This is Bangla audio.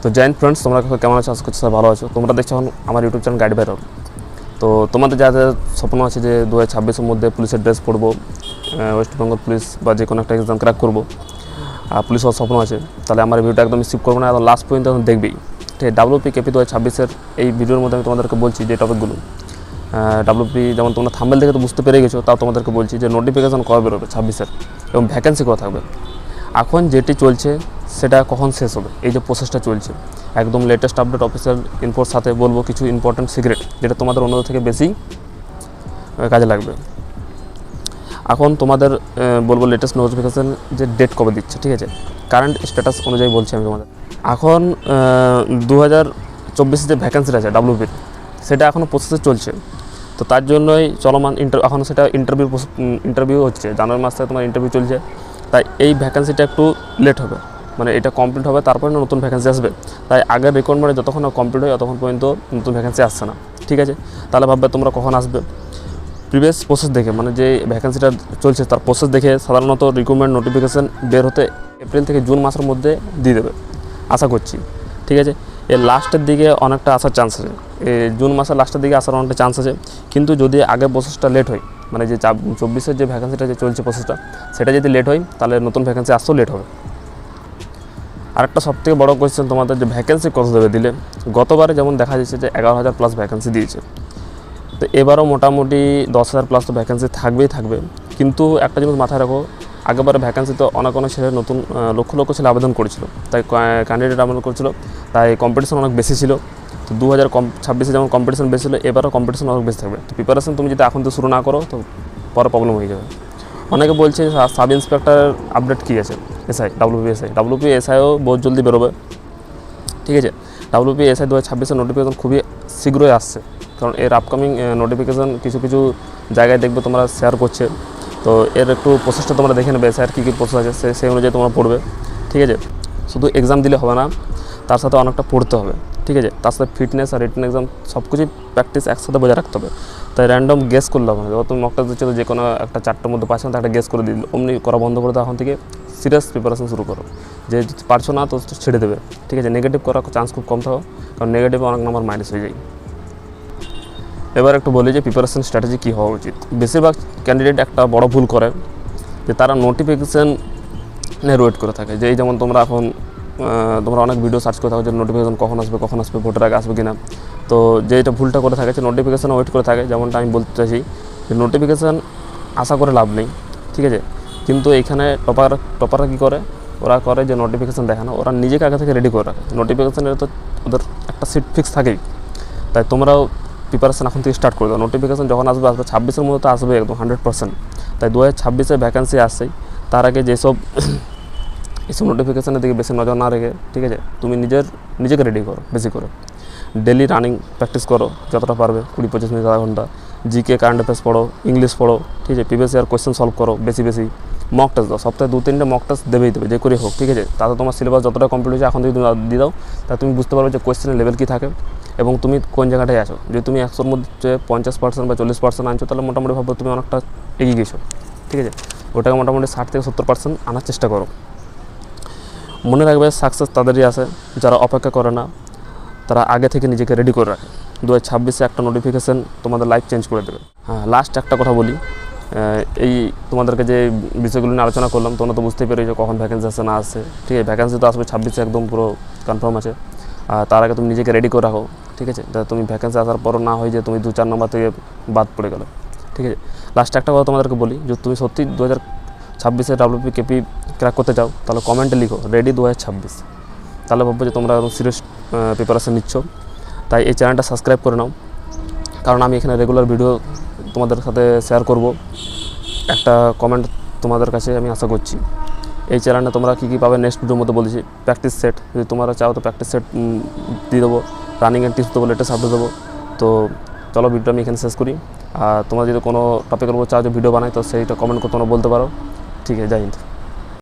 তো জয়েন্ট ফ্রেন্ডস, তোমরা কেমন আছো? আশা করছি সবাই ভালো আছো। তোমরা দেখছো এখন আমার ইউটিউব চ্যানেল গাইড বাইর। তো তোমাদের যাদের স্বপ্ন আছে যে 2026-এর মধ্যে পুলিশের ড্রেস পরবো, ওয়েস্ট বেঙ্গল পুলিশ বা যে কোনো একটা এক্সাম ক্র্যাক করবো, আর পুলিশ হওয়ার স্বপ্ন আছে, তাহলে আমার ভিডিওটা একদম স্কিপ করবো না, একদম লাস্ট পর্যন্ত একদম দেখবেই। ঠিক আছে, WP KP 2026-এর এই ভিডিওর মধ্যে আমি তোমাদেরকে বলছি যে টপিকগুলো। WP যেমন তোমরা থাম্বনেল দেখে তো বুঝতে পেরে গেছো, তাও তোমাদেরকে বলছি যে নোটিফিকেশান কবে বেরোবে 26-এর এবং ভ্যাকেন্সি কত থাকবে। এখন যেটি চলছে সেটা কখন শেষ হবে, এই যে প্রসেসটা চলছে একদম লেটেস্ট আপডেট অফিসিয়াল ইনফোর সাথে বলবো কিছু ইম্পর্ট্যান্ট সিক্রেট, যেটা তোমাদের অন্যদের থেকে বেশি কাজে লাগবে। এখন তোমাদের বলবো লেটেস্ট নোটিফিকেশান যে ডেট কবে দিচ্ছে, ঠিক আছে, কারেন্ট স্ট্যাটাস অনুযায়ী বলছি আমি তোমাদের। এখন 2024 যে ভ্যাকেন্সিটা আছে WP-র, সেটা এখনও প্রসেসে চলছে। তো তার জন্যই চলমান এখন সেটা ইন্টারভিউ হচ্ছে, জানুয়ারি মাস থেকে তোমার ইন্টারভিউ চলছে। তাই এই ভ্যাকেন্সিটা একটু লেট হবে, মানে এটা কমপ্লিট হবে তারপরে নতুন ভ্যাকেন্সি আসবে। তাই আগের রিকোয়ারমেন্টে যতক্ষণ না কমপ্লিট হয় ততক্ষণ পর্যন্ত নতুন ভ্যাকেন্সি আসছে না, ঠিক আছে। তাহলে ভাববে তোমরা কখন আসবে। প্রিভিয়াস প্রসেস দেখে, মানে যে ভ্যাকেন্সিটা চলছে তার প্রসেস দেখে সাধারণত রিক্রুটমেন্ট নোটিফিকেশান বের হতে এপ্রিল থেকে জুন মাসের মধ্যে দিয়ে দেবে আশা করছি, ঠিক আছে। এর লাস্টের দিকে অনেকটা আসার চান্স আছে, জুন মাসের লাস্টের দিকে আসার অনেকটা চান্স আছে। কিন্তু যদি আগে প্রসেসটা লেট হয়, মানে যে 24-এর যে ভ্যাকেন্সিটা যে চলছে প্রসেসটা, সেটা যদি লেট হয় তাহলে নতুন ভ্যাকেন্সি আসতেও লেট হবে। আরেকটা সবথেকে বড় কোয়েশ্চেন তোমাদের, যে ভ্যাকেন্সি কত দেবে দিলে। গতবারে যেমন দেখা যাচ্ছে যে 11,000 প্লাস ভ্যাকেন্সি দিয়েছে, তো এবারও মোটামুটি 10,000 প্লাস তো ভ্যাকেন্সি থাকবে। কিন্তু একটা জিনিস মাথায় রাখো, আগেবারে ভ্যাকেন্সি তো অনেক ছেলে নতুন লক্ষ ছেলে আবেদন করেছিল, তাই ক্যান্ডিডেট আবেদন করেছিল, তাই কম্পিটিশন অনেক বেশি ছিল। তো 2026-এ যেমন কম্পিটিশন বেশি ছিল, এবারও কম্পিটিশন অনেক বেশি থাকবে। তো প্রিপারেশন তুমি যদি এখন তো শুরু না করো তো পরে প্রবলেম হয়ে যাবে। অনেকে বলছে সাব ইন্সপেক্টর আপডেট কী আছে, WP SIও বহুত জলদি বেরোবে, ঠিক আছে। WP SI 2026-এর নোটিফিকেশন খুবই শীঘ্রই আসছে, কারণ এর আপকামিং নোটিফিকেশান কিছু জায়গায় দেখবে তোমরা শেয়ার করছে। তো এর একটু প্রসেসটা তোমরা দেখে নেবে, স্যার কী প্রসেস আছে সেই অনুযায়ী তোমরা পড়বে, ঠিক আছে। শুধু এক্সাম দিলে হবে না, তার সাথে অনেকটা পড়তে হবে, ঠিক আছে। তার সাথে ফিটনেস আর রিটেন এক্সাম সব কিছুই প্র্যাকটিস একসাথে বজায় রাখতে হবে। তাই র্যান্ডম গেস করলে হবে না। যখন তুমি মক টেস্ট দিচ্ছ, যে কোনো একটা 4টার মধ্যে পাচ্ছ না, একটা গেস করে দিল, অমনি করা বন্ধ করে দাও। এখন থেকে সিরিয়াস প্রিপারেশন শুরু করো, যে পারছো না তো ছেড়ে দেবে, ঠিক আছে। নেগেটিভ করার চান্স খুব কম থাকো, কারণ নেগেটিভে অনেক নাম্বার মাইনাস হয়ে যায়। এবার একটু বলি যে প্রিপারেশন স্ট্র্যাটেজি কী হওয়া উচিত। বেশিরভাগ ক্যান্ডিডেট একটা বড় ভুল করে, যে তারা নোটিফিকেশানের ওয়েট করে থাকে। যেই যেমন তোমরা এখন তোমরা অনেক ভিডিও সার্চ করে থাকো যে নোটিফিকেশান কখন আসবে, ভোটের আগে আসবে কিনা। তো যেটা ভুলটা করে থাকে, যে নোটিফিকেশান ওয়েট করে থাকে। যেমনটা আমি বলতে চাইছি যে নোটিফিকেশান আশা করে লাভ নেই, ঠিক আছে। কিন্তু এইখানে টপাররা কী করে, ওরা করে যে নোটিফিকেশান দেখানো, ওরা নিজেকে আগে থেকে রেডি করে রাখে। নোটিফিকেশানের তো ওদের একটা সিট ফিক্স থাকেই, তাই তোমরাও প্রিপারেশান এখন থেকে স্টার্ট করে দাও। নোটিফিকেশান যখন আসবে 26-এর মধ্যে তো আসবে একদম 100%। তাই 2026-এ ভ্যাকেন্সি আসছেই, তার আগে এইসব নোটিফিকেশানের দিকে বেশি নজর না রেখে, ঠিক আছে, তুমি নিজেকে রেডি করো বেশি করে। ডেলি রানিং প্র্যাকটিস করো যতটা পারবে, 20-25 মিনিট, আধা ঘন্টা। জিকে কারেন্ট অ্যাফেয়ার্স পড়ো, ইংলিশ পড়ো, ঠিক আছে। প্রিভিয়াস ইয়ার কোয়েশ্চেন সলভ করো বেশি। মক টেস্ট দাও, সপ্তাহে 2-3টে মক টেস্ট দেবে, যে করে হোক, ঠিক আছে। তাতে তোমার সিলেবাস যতটা কমপ্লিট হয়েছে এখন থেকে তুমি দিয়ে দাও, তা তুমি বুঝতে পারবে যে কোয়েশ্চেনের লেভেল কী থাকে এবং তুমি কোন জায়গাটায় আছো। যদি তুমি 100-র মধ্যে 50% বা 40% আনছো, তাহলে মোটামুটি ভাবো তুমি অনেকটা এগিয়ে গেছো, ঠিক আছে। ওটাকে মোটামুটি 60-70% আনার চেষ্টা করো। মনে রাখবে সাকসেস তাদেরই আসে যারা অপেক্ষা করে না, তারা আগে থেকে নিজেকে রেডি করে রাখে। 2026-এ একটা নোটিফিকেশান তোমাদের লাইফ চেঞ্জ করে দেবে। হ্যাঁ, লাস্ট একটা কথা বলি, এই তোমাদেরকে যে বিষয়গুলো নিয়ে আলোচনা করলাম, তোমরা তো বুঝতেই পেরেছো কখন ভ্যাকেন্সি আসে না আসে, ঠিক আছে। ভ্যাকেন্সি তো আসবে 26-এ, একদম পুরো কনফার্ম আছে। আর তার আগে তুমি নিজেকে রেডি করে রাখো, ঠিক আছে, যাতে তুমি ভ্যাকেন্সি আসার পরও না হয় যে তুমি 2-4 নম্বর থেকে বাদ পড়ে গেলো, ঠিক আছে। লাস্টে একটা কথা তোমাদেরকে বলি, যে তুমি সত্যি 2026-এ WP KP ক্র্যাক করতে চাও, তাহলে কমেন্টে লিখো রেডি 2026। তাহলে ভাববো যে তোমরা একদম সিরিয়াস প্রিপারেশান নিচ্ছ। তাই এই চ্যানেলটা সাবস্ক্রাইব করে নাও, কারণ আমি এখানে রেগুলার ভিডিও তোমাদের সাথে শেয়ার করব। একটা কমেন্ট তোমাদের কাছে আমি আশা করছি। এই চ্যানেলে তোমরা কী পাবে নেক্সট ভিডিওর মধ্যে বলেছি, প্র্যাকটিস সেট, যদি তোমরা চাও তো প্র্যাকটিস সেট দিয়ে দেবো, রানিং অ্যান্ড টিপস দেবো, লেটেস্ট আপডেট দেবো। তো চলো ভিডিওটা আমি এখানে শেষ করি। আর তোমরা যদি কোনো টপিকের উপর চাও যে ভিডিও বানাই, তো সেইটা কমেন্ট করে তোমরা বলতে পারো, ঠিক আছে। জয় হিন্দ।